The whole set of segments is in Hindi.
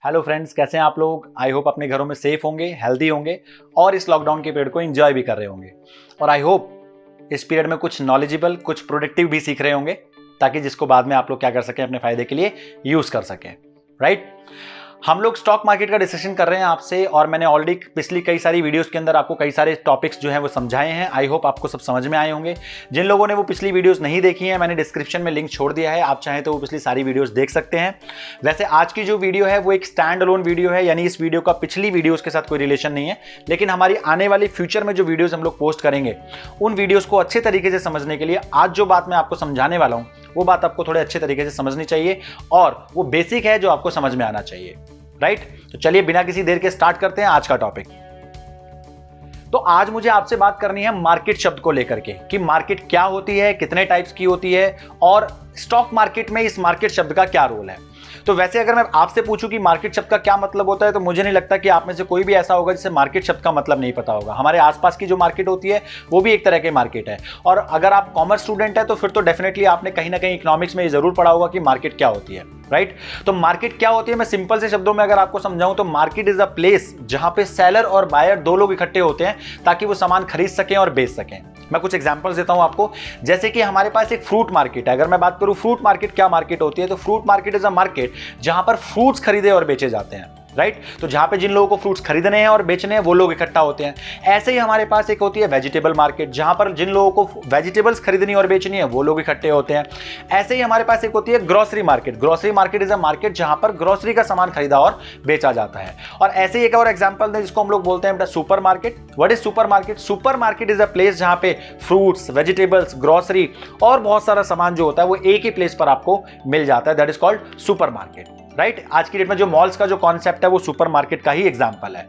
हेलो फ्रेंड्स, कैसे हैं आप लोग। आई होप अपने घरों में सेफ होंगे, हेल्दी होंगे और इस लॉकडाउन के पीरियड को एंजॉय भी कर रहे होंगे। और आई होप इस पीरियड में कुछ नॉलेजेबल, कुछ प्रोडक्टिव भी सीख रहे होंगे, ताकि जिसको बाद में आप लोग क्या कर सकें, अपने फायदे के लिए यूज कर सकें। राइट। हम लोग स्टॉक मार्केट का डिस्कशन कर रहे हैं आपसे, और मैंने ऑलरेडी पिछली कई सारी वीडियोस के अंदर आपको कई सारे टॉपिक्स जो हैं वो समझाए हैं। आई होप आपको सब समझ में आए होंगे। जिन लोगों ने वो पिछली वीडियोस नहीं देखी हैं, मैंने डिस्क्रिप्शन में लिंक छोड़ दिया है, आप चाहें तो वो पिछली सारी वीडियोस देख सकते हैं। वैसे आज की जो वीडियो है वो एक स्टैंड अलोन वीडियो है, यानी इस वीडियो का पिछली वीडियोस के साथ कोई रिलेशन नहीं है, लेकिन हमारी आने वाली फ्यूचर में जो वीडियोस हम लोग पोस्ट करेंगे उन वीडियोस को अच्छे तरीके से समझने के लिए आज जो बात मैं आपको समझाने वाला हूं वो बात आपको थोड़े अच्छे तरीके से समझनी चाहिए, और वो बेसिक है जो आपको समझ में आना चाहिए। राइट। तो चलिए बिना किसी देर के स्टार्ट करते हैं आज का टॉपिक। तो आज मुझे आपसे बात करनी है मार्केट शब्द को लेकर के, कि मार्केट क्या होती है, कितने टाइप्स की होती है, और स्टॉक मार्केट में इस मार्केट शब्द का क्या रोल है। तो वैसे अगर मैं आपसे पूछूं कि मार्केट शब्द का क्या मतलब होता है, तो मुझे नहीं लगता कि आप में से कोई भी ऐसा होगा जिसे मार्केट शब्द का मतलब नहीं पता होगा। हमारे आसपास की जो मार्केट होती है वो भी एक तरह की मार्केट है, और अगर आप कॉमर्स स्टूडेंट है तो फिर तो डेफिनेटली आपने कहीं ना कहीं इकोनॉमिक्स में ये जरूर पढ़ा होगा कि मार्केट क्या होती है। राइट। तो मार्केट क्या होती है, मैं सिंपल से शब्दों में अगर आपको समझाऊं तो मार्केट इज अ प्लेस जहां पे सेलर और बायर दो लोग इकट्ठे होते हैं ताकि वो सामान खरीद सकें और बेच सकें। मैं कुछ एग्जांपल्स देता हूं आपको। जैसे कि हमारे पास एक फ्रूट मार्केट है। अगर मैं बात करूं फ्रूट मार्केट क्या मार्केट होती है, तो fruit market is a market जहां पर फ्रूट्स खरीदे और बेचे जाते हैं। राइट। तो जहां पे जिन लोगों को फ्रूट्स खरीदने हैं और बेचने हैं वो लोग इकट्ठा होते हैं। ऐसे ही हमारे पास एक होती है वेजिटेबल मार्केट, जहां पर जिन लोगों को वेजिटेबल्स खरीदनी और बेचनी है वो लोग इकट्ठे होते हैं। ऐसे ही हमारे पास एक होती है grocery market. Grocery market is a market जहां पर ग्रोसरी का सामान खरीदा और बेचा जाता है। और ऐसे ही एक और एग्जांपल है जिसको हम लोग बोलते हैं super market. What is super market? Super market is a place जहां पे फ्रूट्स, वेजिटेबल्स, ग्रोसरी और बहुत सारा सामान जो होता है वो एक ही प्लेस पर आपको मिल जाता है। That is called super market. Right. आज की डेट में जो मॉल्स का जो कॉन्सेप्ट है वो सुपर मार्केट का ही एग्जांपल है।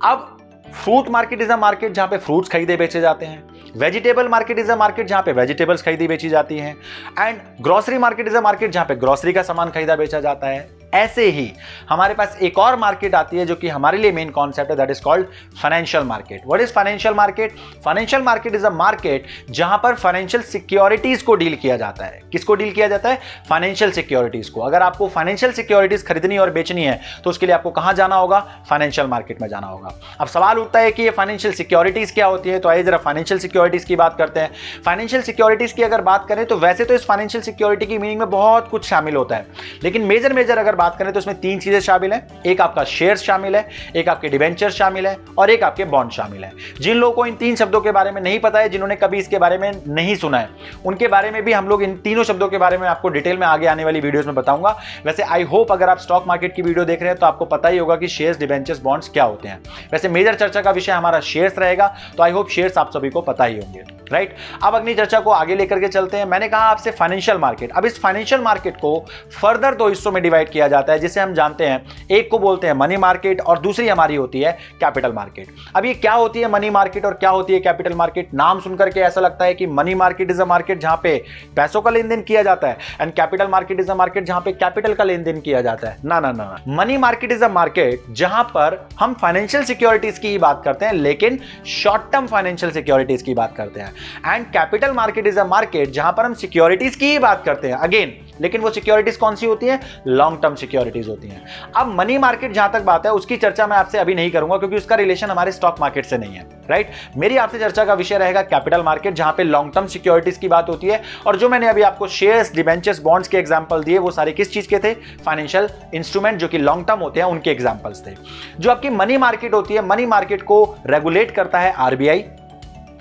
अब fruit market is a market जहां पे फ्रूट्स खरीदे बेचे जाते हैं। Vegetable market is a market जहां पे वेजिटेबल्स खरीदी बेची जाती हैं। And grocery market is a market जहां पे ग्रोसरी का सामान खरीदा बेचा जाता है। ऐसे ही हमारे पास एक और मार्केट आती है जो कि हमारे लिए मेन कॉन्सेप्ट है, that is called financial market. What is financial market? Financial market is a market जहां पर फाइनेंशियल सिक्योरिटीज को डील किया जाता है। किसको डील किया जाता है? फाइनेंशियल सिक्योरिटीज को। अगर आपको फाइनेंशियल सिक्योरिटीज खरीदनी और बेचनी है तो उसके लिए आपको कहां जाना होगा? फाइनेंशियल मार्केट में जाना होगा। अब सवाल उठता है कि ये फाइनेंशियल सिक्योरिटीज क्या होती है, तो आइए जरा फाइनेंशियल सिक्योरिटीज की बात करते हैं। फाइनेंशियल सिक्योरिटीज की अगर बात करें तो वैसे तो इस फाइनेंशियल सिक्योरिटी की मीनिंग में बहुत कुछ शामिल होता है, लेकिन मेजर अगर बात करें तो इसमें तीन चीजें शामिल हैं। एक आपका शेयर्स शामिल है, एक आपके डिबेंचर शामिल है, और एक आपके बॉन्ड शामिल है। जिन लोगों को इन तीन शब्दों के बारे में नहीं पता है, जिन्होंने कभी इसके बारे में नहीं सुना है, उनके बारे में भी हम लोग इन तीनों शब्दों के बारे में आपको डिटेल में आगे आने वाली वीडियोस में बताऊंगा। वैसे आई होप अगर आप स्टॉक मार्केट की वीडियो देख रहे हैं तो आपको पता ही होगा कि शेयर्स, डिबेंचर्स, बॉन्ड्स क्या होते हैं। वैसे मेजर चर्चा का विषय हमारा शेयर्स रहेगा, तो आई होप शेयर्स आप सभी को पता ही होंगे। राइट। अब अगली चर्चा को आगे लेकर के चलते हैं। मैंने कहा आपसे फाइनेंशियल मार्केट। अब इस फाइनेंशियल मार्केट को फर्दर दो हिस्सों में डिवाइड किया जाता है, जिसे हम जानते हैं, एक को बोलते हैं मनी मार्केट और दूसरी हमारी होती है कैपिटल मार्केट। अब ये क्या होती है मनी मार्केट और क्या होती है कैपिटल मार्केट? नाम सुनकर के ऐसा लगता है कि money market is a market जहां पे पैसों का लेन देन किया जाता है, and capital market is a market जहां पे कैपिटल का लेन देन किया जाता है। ना। Money market is a market जहां पर हम फाइनेंशियल सिक्योरिटीज की ही बात करते हैं, लेकिन शॉर्ट टर्म फाइनेंशियल सिक्योरिटीज की बात करते हैं। And capital market is a market जहां पर हम सिक्योरिटीज की ही बात करते हैं अगेन, लेकिन वो सिक्योरिटीज कौन सी होती है? लॉन्ग टर्म सिक्योरिटीज होती हैं। अब मनी मार्केट जहां तक बात है उसकी चर्चा मैं आपसे अभी नहीं करूंगा, क्योंकि उसका रिलेशन हमारे स्टॉक मार्केट से नहीं है। राइट। मेरी आपसे चर्चा का विषय रहेगा कैपिटल मार्केट, जहां पे लॉन्ग टर्म सिक्योरिटीज की बात होती है। और जो मैंने अभी आपको शेयर्स, डिबेंचर्स, बॉन्ड्स के एग्जांपल दिए वो सारे किस चीज के थे? फाइनेंशियल इंस्ट्रूमेंट जो कि लॉन्ग टर्म होते हैं उनके एग्जांपल्स थे। जो आपकी मनी मार्केट होती है, मनी मार्केट को रेगुलेट करता है आरबीआई।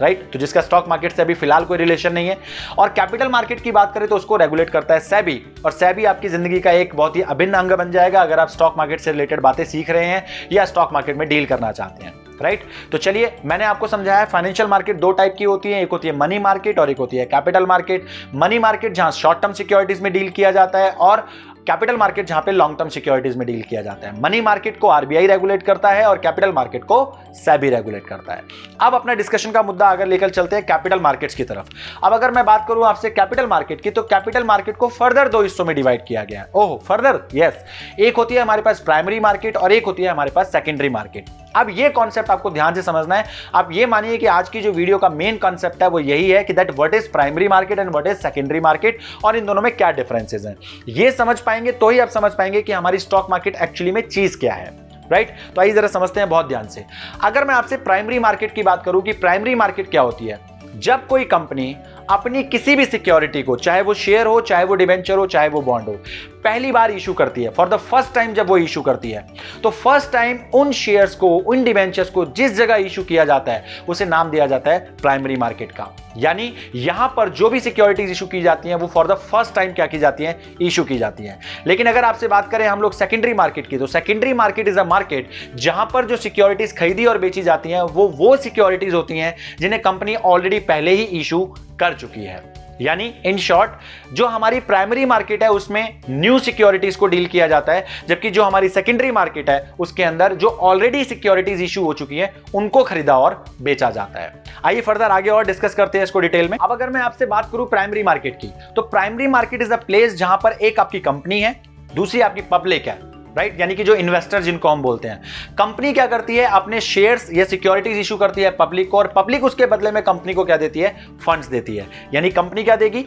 राइट। तो जिसका स्टॉक मार्केट से अभी फिलहाल कोई रिलेशन नहीं है। और कैपिटल मार्केट की बात करें तो उसको रेगुलेट करता है सेबी, और सेबी आपकी जिंदगी का एक बहुत ही अभिन्न अंग बन जाएगा अगर आप स्टॉक मार्केट से रिलेटेड बातें सीख रहे हैं या स्टॉक मार्केट में डील करना चाहते हैं। राइट। तो चलिए मैंने आपको समझाया फाइनेंशियल मार्केट दो टाइप की होती है, एक होती है मनी मार्केट और एक होती है कैपिटल मार्केट। मनी मार्केट जहां शॉर्ट टर्म सिक्योरिटीज में डील किया जाता है, और कैपिटल मार्केट जहां पे लॉन्ग टर्म सिक्योरिटीज में डील किया जाता है। मनी मार्केट को आरबीआई रेगुलेट करता है और कैपिटल मार्केट को सेबी रेगुलेट करता है। अब अपना डिस्कशन का मुद्दा अगर लेकर चलते हैं कैपिटल मार्केट्स की तरफ। अब अगर मैं बात करूं आपसे कैपिटल मार्केट की, तो कैपिटल मार्केट को फर्दर दो हिस्सों में डिवाइड किया गया है। ओह फर्दर, यस। एक होती है हमारे पास प्राइमरी मार्केट और एक होती है हमारे पास सेकेंडरी मार्केट। अब ये कॉन्सेप्ट आपको ध्यान से समझना है। आप ये मानिए कि आज की जो वीडियो का मेन कॉन्सेप्ट है वो यही है कि that what is primary market and what is secondary market, और इन दोनों में क्या डिफरेंसेस हैं। ये समझ पाएंगे तो ही आप समझ पाएंगे कि हमारी स्टॉक मार्केट एक्चुअली में चीज क्या है, राइट। तो आइए जरा समझते हैं बहुत ध्यान से। अगर मैं आपसे प्राइमरी मार्केट की बात करूं कि प्राइमरी मार्केट क्या होती है, जब कोई कंपनी अपनी किसी भी सिक्योरिटी को, चाहे वो शेयर हो, चाहे वो डिवेंचर हो, चाहे वो बॉन्ड हो, पहली बार इशू करती है, फॉर द फर्स्ट टाइम जब वो इशू करती है, तो फर्स्ट टाइम उन शेयर्स को, उन डिवेंचर्स को जिस जगह इशू किया जाता है उसे नाम दिया जाता है प्राइमरी मार्केट का। यानी यहां पर जो भी सिक्योरिटीज इशू की जाती हैं वो फॉर द फर्स्ट टाइम क्या की जाती हैं, इशू की जाती हैं। लेकिन अगर आपसे बात करें हम लोग सेकेंडरी मार्केट की, तो secondary market is a market जहां पर जो सिक्योरिटीज खरीदी और बेची जाती हैं वो सिक्योरिटीज होती हैं जिन्हें कंपनी ऑलरेडी पहले ही इशू कर चुकी है। यानी इन शॉर्ट जो हमारी प्राइमरी मार्केट है उसमें न्यू सिक्योरिटीज को डील किया जाता है, जबकि जो हमारी सेकेंडरी मार्केट है उसके अंदर जो ऑलरेडी सिक्योरिटीज इशू हो चुकी है उनको खरीदा और बेचा जाता है। आइए फर्दर आगे और डिस्कस करते हैं इसको डिटेल में। अब अगर मैं आपसे बात करूं प्राइमरी मार्केट की, तो primary market is a place जहां पर एक आपकी कंपनी है, दूसरी आपकी पब्लिक है, राइट। यानी कि जो इन्वेस्टर जिनको हम बोलते हैं, कंपनी क्या करती है, अपने शेयर्स या सिक्योरिटीज इशू करती है पब्लिक को, और पब्लिक उसके बदले में कंपनी को क्या देती है, फंड्स देती है। यानी कंपनी क्या देगी,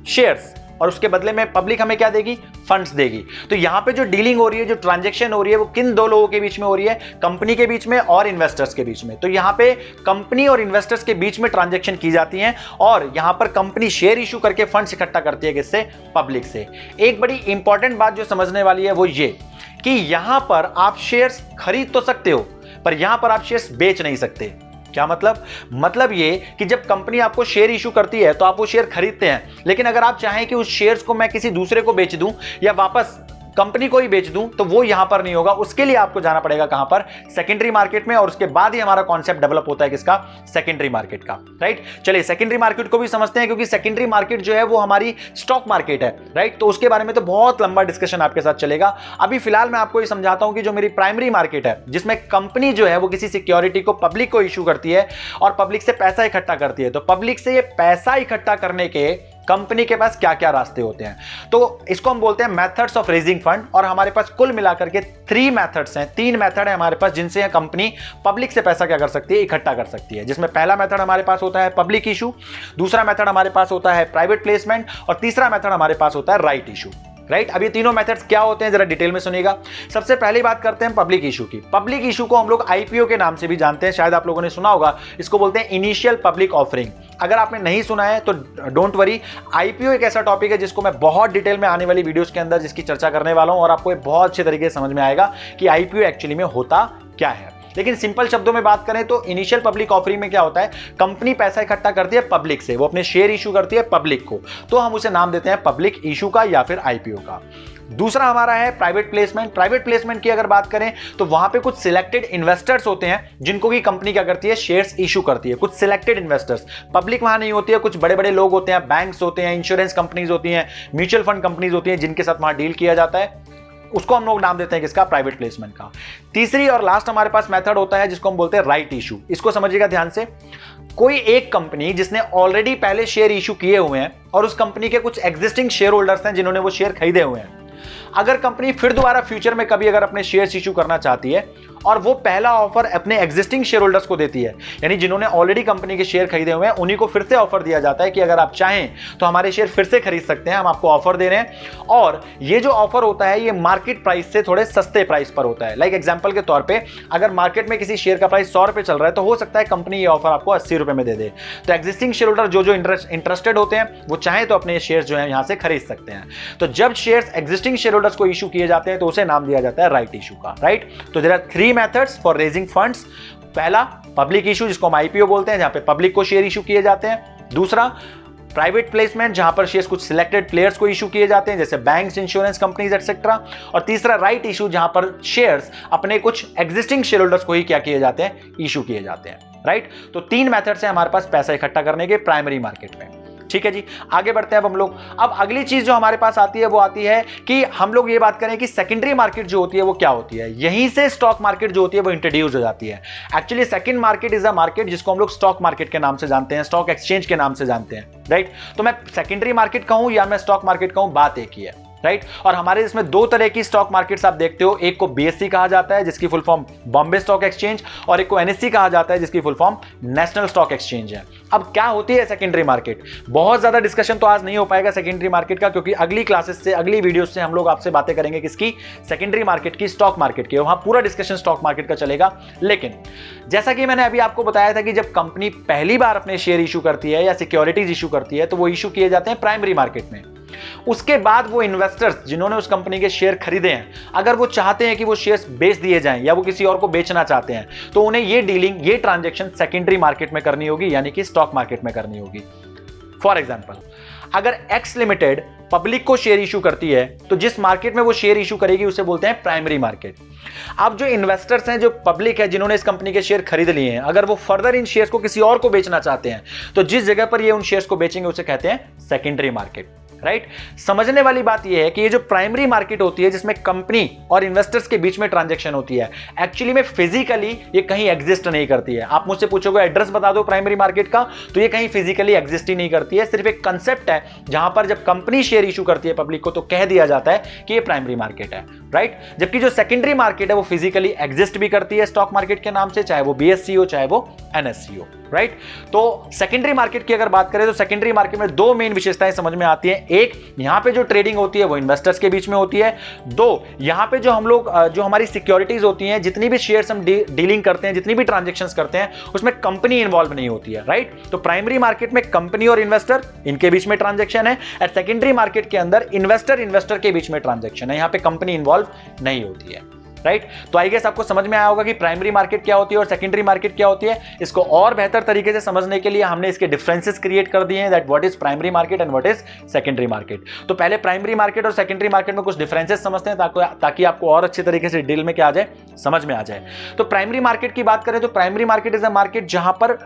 शेयर्स, और उसके बदले में पब्लिक हमें क्या देगी, फंड्स देगी। तो यहां पे जो डीलिंग हो रही है, जो ट्रांजैक्शन हो रही है, वो किन दो लोगों के बीच में हो रही है, कंपनी के बीच में और इन्वेस्टर्स के बीच में। तो यहां पे कंपनी और इन्वेस्टर्स के बीच में ट्रांजैक्शन की जाती है, और यहां पर कंपनी शेयर इशू करके फंड्स इकट्ठा करती है, किससे, पब्लिक से। एक बड़ी इंपॉर्टेंट बात जो समझने वाली है वो ये कि यहां पर आप शेयर्स खरीद तो सकते हो, पर यहां पर आप शेयर्स बेच नहीं सकते। क्या मतलब ये कि जब कंपनी आपको शेयर इशू करती है तो आप वो शेयर खरीदते हैं, लेकिन अगर आप चाहें कि उस शेयर्स को मैं किसी दूसरे को बेच दूं या वापस कंपनी को ही बेच दूं, तो वो यहां पर नहीं होगा। उसके लिए आपको जाना पड़ेगा कहां पर, सेकेंडरी मार्केट में, और उसके बाद ही हमारा कॉन्सेप्ट डेवलप होता है किसका, सेकेंडरी मार्केट का, राइट। चलिए सेकेंडरी मार्केट को भी समझते हैं, क्योंकि सेकेंडरी मार्केट जो है वो हमारी स्टॉक मार्केट है, राइट। तो उसके बारे में तो बहुत लंबा डिस्कशन आपके साथ चलेगा। अभी फिलहाल मैं आपको ये समझाता हूं कि जो मेरी प्राइमरी मार्केट है, जिसमें कंपनी जो है वो किसी सिक्योरिटी को पब्लिक को इशू करती है और पब्लिक से पैसा इकट्ठा करती है, तो पब्लिक से ये पैसा इकट्ठा करने के कंपनी के पास क्या क्या रास्ते होते हैं, तो इसको हम बोलते हैं मेथड्स ऑफ रेजिंग फंड। और हमारे पास कुल मिलाकर के 3 मेथड्स हैं, 3 मेथड है हमारे पास जिनसे कंपनी पब्लिक से पैसा क्या कर सकती है, इकट्ठा कर सकती है। जिसमें पहला मेथड हमारे पास होता है पब्लिक इशू, दूसरा मेथड हमारे पास होता है प्राइवेट प्लेसमेंट, और तीसरा मेथड हमारे पास होता है राइट इशू, राइट। अब ये तीनों मेथड्स क्या होते हैं जरा डिटेल में सुनिएगा। सबसे पहली बात करते हैं पब्लिक इशू की। पब्लिक इशू को हम लोग आईपीओ के नाम से भी जानते हैं, शायद आप लोगों ने सुना होगा। इसको बोलते हैं इनिशियल पब्लिक ऑफरिंग। अगर आपने नहीं सुना है तो डोंट वरी, आईपीओ एक ऐसा टॉपिक है जिसको मैं बहुत डिटेल में आने वाली वीडियोस के अंदर जिसकी चर्चा करने वाला हूं, और आपको ये बहुत अच्छे तरीके से समझ में आएगा कि आईपीओ एक्चुअली में होता क्या है। लेकिन सिंपल शब्दों में बात करें तो इनिशियल पब्लिक ऑफरिंग में क्या होता है, कंपनी पैसा इकट्ठा करती है पब्लिक से, वो अपने शेयर इशू करती है पब्लिक को, तो हम उसे नाम देते हैं पब्लिक इशू का या फिर आईपीओ का। दूसरा हमारा है प्राइवेट प्लेसमेंट। प्राइवेट प्लेसमेंट की अगर बात करें तो वहां पे कुछ सिलेक्टेड इन्वेस्टर्स होते हैं जिनको की कंपनी क्या करती है, शेयर्स इशू करती है। कुछ सिलेक्टेड इन्वेस्टर्स, पब्लिक वहां नहीं होती है, कुछ बड़े बड़े लोग होते हैं, बैंक्स होते हैं, इंश्योरेंस कंपनीज होती हैं, म्यूचुअल फंड कंपनीज होती हैं, जिनके साथ वहां डील किया जाता है, उसको हम लोग नाम देते हैं किसका, प्राइवेट प्लेसमेंट का। तीसरी और लास्ट हमारे पास मेथड होता है जिसको हम बोलते हैं राइट इशू। इसको समझिएगा ध्यान से। कोई एक कंपनी जिसने ऑलरेडी पहले शेयर इशू किए हुए हैं और उस कंपनी के कुछ एग्जिस्टिंग शेयर होल्डर्स हैं जिन्होंने वो शेयर खरीदे हुए हैं, अगर कंपनी फिर दोबारा फ्यूचर में कभी अगर अपने शेयर्स इशू करना चाहती है और वो पहला ऑफर अपने एग्जिस्टिंग शेयर होल्डर्स को देती है, यानी जिन्होंने ऑलरेडी कंपनी के शेयर खरीदे हुए हैं, उन्हीं को फिर से ऑफर दिया जाता है कि अगर आप चाहें तो हमारे शेयर फिर से खरीद सकते हैं, हम आपको ऑफर दे रहे हैं। और ये जो ऑफर होता है ये मार्केट प्राइस से थोड़े सस्ते प्राइस पर होता है। लाइक एग्जांपल के तौर पे अगर मार्केट में किसी शेयर का प्राइस 100 रुपए चल रहा है तो हो सकता है कंपनी ये ऑफर आपको 80 रुपए में दे दे। तो एग्जिस्टिंग शेयर होल्डर जो इंटरेस्टेड होते हैं वो चाहे तो अपने शेयर जो है यहां से खरीद सकते हैं। तो जब शेयर एग्जिस्टिंग शेयर होल्डर्स को इशू किए जाते हैं तो उसे नाम दिया जाता है राइट इशू का, राइट। तो there are 3 methods for raising funds. पहला पब्लिक इशू जिसको हम आईपीओ बोलते हैं, जहां पे पब्लिक को शेयर इशू किए जाते हैं। दूसरा प्राइवेट प्लेसमेंट, जहां पर शेयर्स कुछ सिलेक्टेड प्लेयर्स को इशू किए जाते हैं जैसे बैंक्स, इंश्योरेंस कंपनीज एटसेट्रा। और तीसरा राइट इशू, जहां पर शेयर्स अपने कुछ एग्जिस्टिंग शेयर होल्डर्स को ही क्या किए जाते हैं, इशू किए जाते हैं, राइट। तो 3 मेथड्स हैं हमारे पास पैसा इकट्ठा करने के प्राइमरी मार्केट में। ठीक है जी, आगे बढ़ते हैं अब हम लोग। अब अगली चीज जो हमारे पास आती है वो आती है कि हम लोग ये बात करें कि सेकेंडरी मार्केट जो होती है वो क्या होती है। यहीं से स्टॉक मार्केट जो होती है वो इंट्रोड्यूस हो जाती है। Actually second market is a market जिसको हम लोग स्टॉक मार्केट के नाम से जानते हैं, स्टॉक एक्सचेंज के नाम से जानते हैं, राइट। तो मैं सेकेंडरी मार्केट कहूं या मैं स्टॉक मार्केट कहूं, बात एक ही है, राइट। और हमारे इसमें दो तरह की स्टॉक मार्केट्स आप देखते हो, एक को बीएससी कहा जाता है जिसकी full form Bombay stock exchange, और एक को एनएससी कहा जाता है जिसकी full form national stock exchange है। अब क्या होती है सेकेंडरी मार्केट? बहुत ज्यादा डिस्कशन तो आज नहीं हो पाएगा सेकेंडरी मार्केट का, क्योंकि अगली क्लासेस से, अगली वीडियो से हम लोग आपसे बातें करेंगे किसकी? सेकेंडरी मार्केट की, स्टॉक मार्केट की। वहां पूरा डिस्कशन स्टॉक मार्केट का चलेगा। लेकिन जैसा कि मैंने अभी आपको बताया था कि जब कंपनी पहली बार अपने शेयर इशू करती है या सिक्योरिटीज इशू करती है तो वो इशू किए जाते हैं प्राइमरी मार्केट में। उसके बाद वो इन्वेस्टर्स जिन्होंने उस कंपनी के शेयर खरीदे हैं, अगर वो चाहते हैं कि वो शेयर्स बेच दिए जाएं या वो किसी और को बेचना चाहते हैं, तो उन्हें ये डीलिंग, ये ट्रांजैक्शन सेकेंडरी मार्केट में करनी होगी, यानी कि स्टॉक मार्केट में करनी होगी। फॉर एग्जांपल, अगर एक्स लिमिटेड पब्लिक को शेयर इशू करती है तो जिस मार्केट में वो शेयर इशू करेगी उसे बोलते हैं प्राइमरी मार्केट। अब जो इन्वेस्टर्स हैं, जो पब्लिक है जिन्होंने इस कंपनी के शेयर खरीद लिए हैं, अगर वो फर्दर इन शेयर्स को किसी और को बेचना चाहते हैं तो जिस जगह पर ये उन शेयर्स को बेचेंगे उसे कहते हैं सेकेंडरी मार्केट, राइट। समझने वाली बात यह है कि ये जो प्राइमरी मार्केट होती है जिसमें कंपनी और इन्वेस्टर्स के बीच में ट्रांजैक्शन होती है, एक्चुअली में फिजिकली ये कहीं एग्जिस्ट नहीं करती है। आप मुझसे पूछोगे एड्रेस बता दो प्राइमरी मार्केट का, तो ये कहीं फिजिकली एग्जिस्ट ही नहीं करती है। सिर्फ एक कंसेप्ट है जहां पर जब कंपनी शेयर इशू करती है पब्लिक को तो कह दिया जाता है कि ये प्राइमरी मार्केट है, राइट। जबकि जो सेकेंडरी मार्केट है वो फिजिकली एग्जिस्ट भी करती है स्टॉक मार्केट के नाम से, चाहे वो बीएससी हो चाहे वो एनएससी हो, राइट। तो सेकेंडरी मार्केट की अगर बात करें तो सेकेंडरी मार्केट में दो मेन विशेषताएं समझ में आती हैं। एक, यहां पे जो ट्रेडिंग होती है वो इन्वेस्टर्स के बीच में होती है। दो, यहां पे जो हम लोग जो हमारी सिक्योरिटीज होती हैं, जितनी भी शेयर्स हम डीलिंग करते हैं, जितनी भी ट्रांजैक्शंस करते हैं, उसमें कंपनी इन्वॉल्व नहीं होती है, राइट। तो प्राइमरी मार्केट में कंपनी और इन्वेस्टर, इनके बीच में ट्रांजैक्शन है, और सेकेंडरी मार्केट के अंदर इन्वेस्टर के बीच में ट्रांजैक्शन है, यहां पे कंपनी इन्वॉल्व नहीं होती है, राइट। तो आई गेस आपको समझ में आया होगा कि प्राइमरी मार्केट क्या होती है और सेकेंडरी मार्केट क्या होती है। इसको और बेहतर तरीके से समझने के लिए हमने इसके डिफरेंसेस क्रिएट कर दिए हैं, that what is primary market and what is secondary market. तो पहले प्राइमरी मार्केट और सेकेंडरी मार्केट में कुछ डिफरेंसेस समझते हैं ताकि आपको और अच्छे तरीके से डील में क्या आ जाए, समझ में आ जाए। तो प्राइमरी मार्केट की बात करें तो primary market is a market जहां पर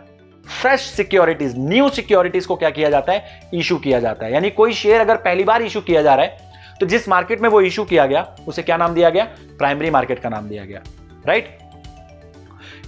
फ्रेश सिक्योरिटीज, न्यू सिक्योरिटीज को क्या किया जाता है, इशू किया जाता है। यानी कोई शेयर अगर पहली बार इशू किया जा रहा है तो जिस मार्केट में वो इशू किया गया उसे क्या नाम दिया गया, प्राइमरी मार्केट का नाम दिया गया, राइट।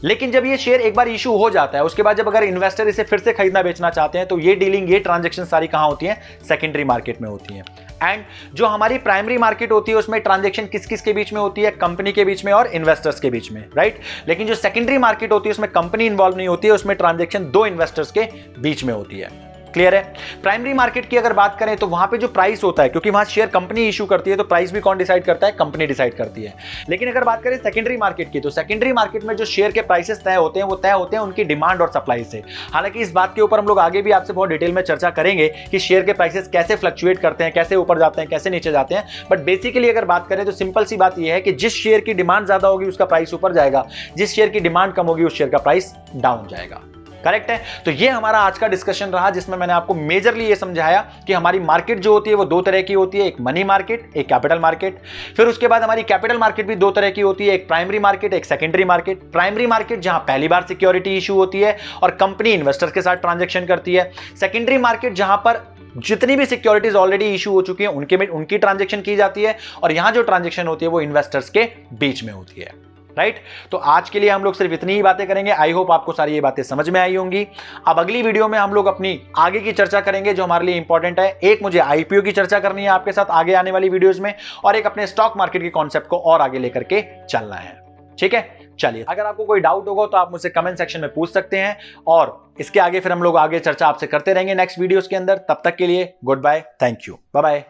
लेकिन जब ये शेयर एक बार इशू हो जाता है, उसके बाद जब अगर इन्वेस्टर इसे फिर से खरीदना बेचना चाहते हैं तो ये डीलिंग, ये ट्रांजैक्शन सारी कहां होती है, सेकेंडरी मार्केट में होती है। एंड जो हमारी प्राइमरी मार्केट होती है उसमें ट्रांजैक्शन किस किस के बीच में होती है, कंपनी के बीच में और इन्वेस्टर्स के बीच में, राइट। लेकिन जो सेकेंडरी मार्केट होती है उसमें कंपनी इन्वॉल्व नहीं होती है, उसमें ट्रांजैक्शन दो इन्वेस्टर्स के बीच में होती है। क्लियर है। प्राइमरी मार्केट की अगर बात करें तो वहां पे जो प्राइस होता है, क्योंकि वहां शेयर कंपनी इशू करती है तो प्राइस भी कौन डिसाइड करता है, कंपनी डिसाइड करती है। लेकिन अगर बात करें सेकेंडरी मार्केट की तो सेकेंडरी मार्केट में जो शेयर के प्राइसेस तय होते हैं वो तय होते हैं उनकी डिमांड और सप्लाई से। हालांकि इस बात के ऊपर हम लोग आगे भी आपसे बहुत डिटेल में चर्चा करेंगे कि शेयर के प्राइसेस कैसे फ्लक्चुएट करते हैं, कैसे ऊपर जाते हैं, कैसे नीचे जाते हैं। बट बेसिकली अगर बात करें तो सिंपल सी बात यह है कि जिस शेयर की डिमांड ज्यादा होगी उसका प्राइस ऊपर जाएगा, जिस शेयर की डिमांड कम होगी उस शेयर का प्राइस डाउन जाएगा। करेक्ट है। तो ये हमारा आज का डिस्कशन रहा जिसमें मैंने आपको मेजरली ये समझाया कि हमारी मार्केट जो होती है वो दो तरह की होती है, एक मनी मार्केट, एक कैपिटल मार्केट। फिर उसके बाद हमारी कैपिटल मार्केट भी दो तरह की होती है, एक प्राइमरी मार्केट, एक सेकेंडरी मार्केट। प्राइमरी मार्केट जहां पहली बार सिक्योरिटी इशू होती है और कंपनी इन्वेस्टर्स के साथ ट्रांजैक्शन करती है। सेकेंडरी मार्केट जहां पर जितनी भी सिक्योरिटीज ऑलरेडी इशू हो चुकी हैं उनकी ट्रांजैक्शन की जाती है और यहां जो ट्रांजैक्शन होती है वो इन्वेस्टर्स के बीच में होती है, राइट। तो आज के लिए हम लोग सिर्फ इतनी ही बातें करेंगे। आई होप आपको सारी ये बातें समझ में आई होंगी। अब अगली वीडियो में हम लोग अपनी आगे की चर्चा करेंगे जो हमारे लिए इंपॉर्टेंट है। एक मुझे आईपीओ की चर्चा करनी है आपके साथ आगे आने वाली वीडियोस में, और एक अपने स्टॉक मार्केट के कॉन्सेप्ट को और आगे लेकर के चलना है। ठीक है, चलिए। अगर आपको कोई डाउट होगा तो आप मुझसे कमेंट सेक्शन में पूछ सकते हैं और इसके आगे फिर हम लोग आगे चर्चा आपसे करते रहेंगे नेक्स्ट वीडियोस के अंदर। तब तक के लिए good bye, thank you, bye bye.